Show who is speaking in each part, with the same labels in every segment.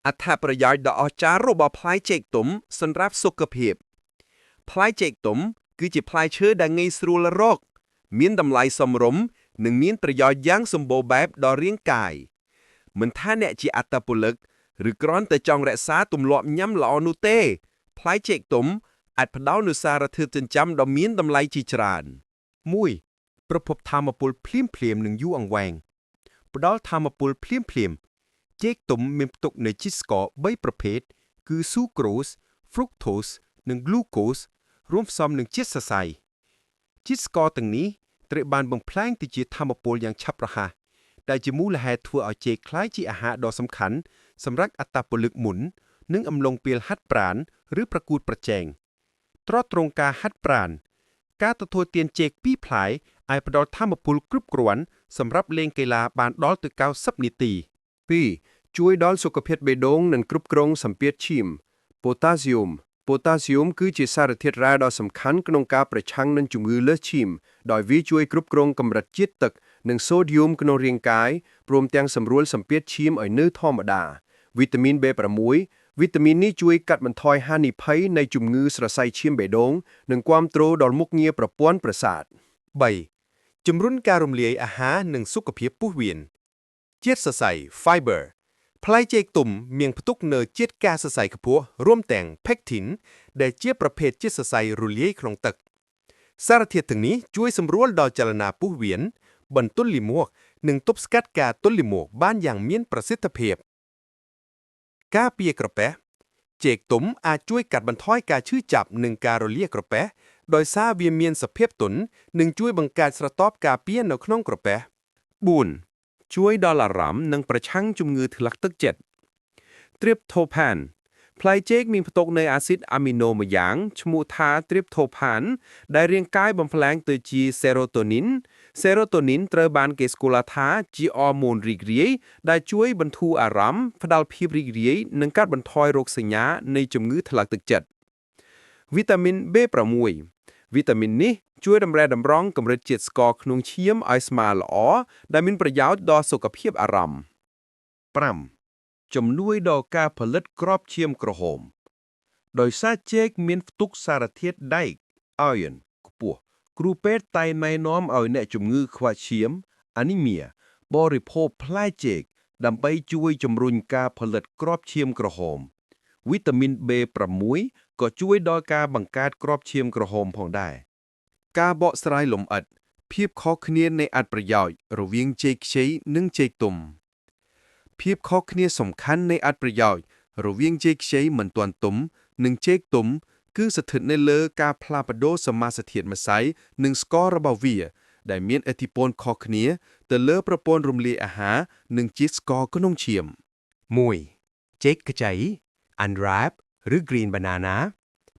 Speaker 1: អត្ថប្រយោជន៍ដ៏អស្ចារ្យរបស់ផ្លែចេកទុំសម្រាប់សុខភាពផ្លែចេកទុំគឺជាផ្លែឈើដែលងាយស្រួលរកមានតម្លៃសមរម្យនិងមានប្រយោជន៍យ៉ាងសម្បូរបែបដល់រាងកាយមិនថាអ្នកជាអត្តពលិកឬគ្រាន់តែចង់រក្សាទម្លាប់ញ៉ាំល្អនោះទេផ្លែចេកទុំអាចផ្ដល់នូវសារធាតុចិញ្ចឹមដ៏មានតម្លៃជាច្រើន 1. ប្រភពថាមពលភ្លាមៗនិងយូរអង្វែងផ្ដល់ថាមពលភ្លាមៗចេកទុំមានផ្ទុកនូវជាតិស្ករ3ប្រភេទគឺ Sucrose, Fructose និង Glucose រួមផ្សំនឹងជាតិសរសៃជាតិស្ករទាំងនេះត្រូវបានបំផ្លាញទៅជាថាមពលយ៉ាងឆាប់រហ័សដែលជាមូលហេតុធ្វើឲ្យចេកក្លាយជាអាហារដ៏សំខាន់សម្រាប់អត្តពលិកមុននិងអំឡុងពេលហាត់ប្រាណឬប្រកួតប្រជែងទ្រទ្រង់ការហាត់ប្រាណការទទួលទានចេក2ផ្លែអាចផ្ដល់ថាមពលគ្រប់គ្រាន់សម្រាប់លេងកីឡាបានដល់ទៅ90នាទី 2. ជួយដល់សុខភាពបេះដូងនិងគ្រប់គ្រងសម្ពាធឈាម Potassium គឺជាសារធាតុរ៉ែដ៏សំខាន់ក្នុងការប្រឆាំងនឹងជំងឺលើសឈាមដោយវាជួយគ្រប់គ្រងកម្រិតជាតិទឹកនិងសូដ្យូមក្នុងរាងកាយព្រមទាំងសម្រួលសម្ពាធឈាមឲ្យនៅធម្មតាវីតាមីន B6 វីតាមីននេះជួយកាត់បន្ថយហានិភ័យនៃជំងឺស្រសៃឈាមបេះដូងនិងគាំទ្រដល់មុខងារប្រព័ន្ធប្រសាទ 3. ជំរុញការរំលាយអាហារនិងសុខភាពពោះវៀនជាតិសរសៃ Fiber ផ្លែចេកទុំមានផ្ទុកនូវជាតិកាសរសៃខ្ពស់រួមទាំង Pectin ដែលជាប្រភេទជាតិសរសៃរលាយក្នុងទឹកសារធាតុទាំងនេះជួយសម្រួលដល់ចលនាពោះវៀនបន្ទន់លាមកនិងទប់ស្កាត់ការទល់លាមកបានយ៉ាងមានប្រសិទ្ធភាពការពារក្រពះចេកទុំអាចជួយកាត់បន្ថយការឈឺចាប់និងការរលាកក្រពះដោយសារវាមានសភាពទន់និងជួយបង្កើតស្រទាប់ការពារនៅក្នុងក្រពះ 4. ជួយដល់អារម្មណ៍និងប្រឆាំងជំងឺធ្លាក់ទឹកចិត្ត Tryptophan ផ្លែចេកមានផ្ទុកនូវអាស៊ីតអាមីណូមួយយ៉ាងឈ្មោះថា Tryptophan ដែលរាងកាយបំផ្លាញទៅជា Serotonin Serotonin ត្រូវបានគេស្គាល់ថាជាអរម៉ូនរីករាយដែលជួយបន្ធូរអារម្មណ៍ផ្ដល់ភាពរីករាយនិងកាត់បន្ថយរោគសញ្ញានៃជំងឺធ្លាក់ទឹកចិត្តវីតាមីន B6 វីតាមីននេះជួយតម្រែតម្រង់កម្រិតជាតិស្ករក្នុងឈាមឲ្យស្មើល្អដែលមានប្រយោជន៍ដល់សុខភាពអារម្មណ៍ 5. ជំនួយដល់ការផលិតគ្រាប់ឈាមក្រហមដោយសារចេកមានផ្ទុកសារធាតុដែក Iron ខ្ពស់គ្រូពេទ្យតែងណែនាំឲ្យអ្នកជំងឺខ្វះឈាម Anemia បរិភោគផ្លែចេកដើម្បីជួយជំរុញការផលិតគ្រាប់ឈាមក្រហមវីតាមីន B6 ក៏ជួយដល់ការបង្កើតគ្រាប់ឈាមក្រហមផងដែរការបកស្រាយលម្អិតភាពខុសគ្នានៃអត្ថប្រយោជន៍រវាងចេកខ្ចីនិងចេកទុំភាពខុសគ្នាសំខាន់នៃអត្ថប្រយោជន៍រវាងចេកខ្ចីមិនទាន់ទុំនិងចេកទុំគឺស្ថិតនៅលើការផ្លាស់ប្ដូរសមាសធាតុម្សៅនិងស្កររបស់វាដែលមានឥទ្ធិពលខុសគ្នាទៅលើប្រព័ន្ធរំលាយអាហារនិងជាតិស្ករក្នុងឈាម 1. ចេកខ្ចី Unripe ឬ Green Banana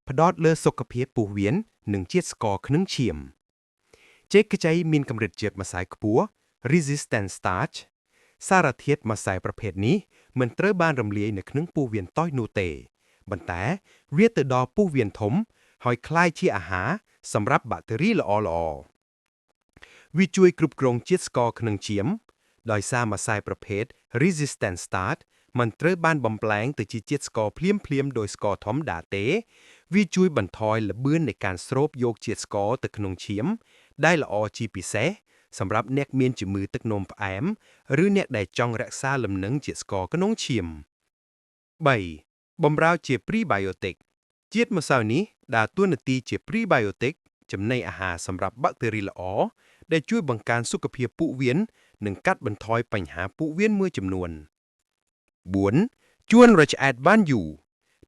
Speaker 1: ផ្ដោតលើសុខភាពពោះវៀននិងជាតិស្ករក្នុងឈាមចេកខ្ចីមានកម្រិតជាតិម្សៅខ្ពស់ Resistant Starch សារធាតុម្សៅប្រភេទនេះមិនត្រូវបានរំលាយនៅក្នុងពោះវៀនតូចនោះទេប៉ុន្តែវាទៅដល់ពោះវៀនធំហើយក្លាយជាអាហារសម្រាប់បាក់តេរីល្អៗវាជួយគ្រប់គ្រងជាតិស្ករក្នុងឈាមដោយសារម្សៅប្រភេទ Resistant Starch មិនត្រូវបានបំប្លែងទៅជាជាតិស្ករភ្លាមៗដោយស្ករធម្មតាទេវាជួយបន្ថយល្បឿននៃការស្រូបយកជាតិស្ករទៅក្នុងឈាមដែលល្អជាពិសេសសម្រាប់អ្នកមានជំងឺទឹកនោមផ្អែមឬអ្នកដែលចង់រក្សាលំនឹងជាតិស្ករក្នុងឈាម 3. បម្រើជា Prebiotic ជាតិម្សៅនេះដើរតួនាទីជា Prebiotic ចំណីអាហារសម្រាប់បាក់តេរីល្អដែលជួយបង្កើនសុខភាពពោះវៀននិងកាត់បន្ថយបញ្ហាពោះវៀនមួយចំនួន 4. ជួនរឆ្អែតបានយូរ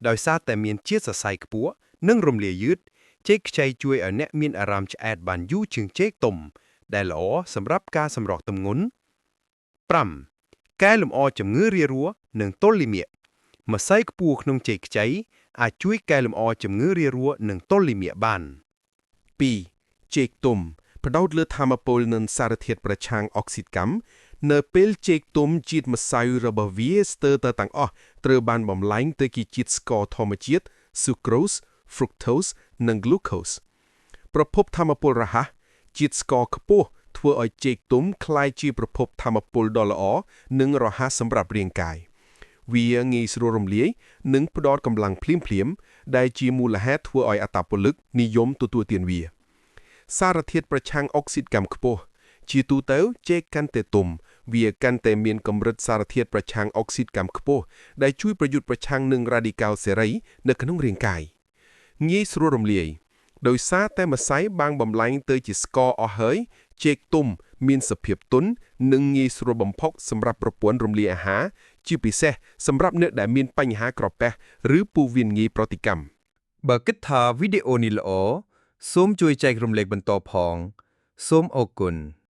Speaker 1: ដោយសារតែមានជាតិសរសៃខ្ពស់និងរំលាយយឺតចេកខ្ចីជួយឲ្យអ្នកមានអារម្មណ៍ឆ្អែតបានយូរជាងចេកទុំដែលល្អសម្រាប់ការសម្រកទម្ងន់ 5. កែលម្អជំងឺរារੂនិងទល់លាមាកម្សៅខ្ពស់ក្នុងចេកខ្ចីអាចជួយកែលម្អជំងឺរារੂនិងទល់លាមាបាន 2. ចេកទុំផ្ដោតលើថាមពលនិងសារធាតុប្រឆាំងអុកស៊ីតកម្មនៅពេលចេកទុំជាតិម្សៅរបស់វាស្ទើរតែទាំងអស់ត្រូវបានបំលែងទៅជាជាតិស្ករធម្មជាតិ Sucrose, Fructose និង Glucose ប្រភពថាមពលរហ័សជាតិស្ករខ្ពស់ធ្វើឲ្យចេកទុំក្លាយជាប្រភពថាមពលដ៏ល្អនិងរហ័សសម្រាប់រាងកាយ
Speaker 2: វាងាយស្រួលរំលាយនិងផ្ដល់កម្លាំងភ្លាមៗដែលជាមូលហេតុធ្វើឲ្យអត្តពលិកនិយមទទួលទានវាសារធាតុប្រឆាំងអុកស៊ីតកម្មខ្ពស់ជាទូទៅចេកកាន់តែទុំវាកាន់តែមានកម្រិតសារធាតុប្រឆាំងអុកស៊ីតកម្មខ្ពស់ដែលជួយប្រយុទ្ធប្រឆាំងនឹងរ៉ាឌីកាល់សេរីនៅក្នុងរាងកាយងាយស្រួលរំលាយដោយសារតែម្សៅបាំងបំលែងទៅជាស្ករអស់ហើយចេកទុំមានសភាពទន់និងងាយស្រួលបំផុកសម្រាប់ប្រព័ន្ធរំលាយអាហារជាពិសេសសម្រាប់អ្នកដែលមានបញ្ហាក្រពះឬពោះវៀនងាយប្រតិកម្ម
Speaker 3: បើគិតថាវីដេអូនេះល្អសូមជួយចែករំលែកបន្តផងសូមអរគុណ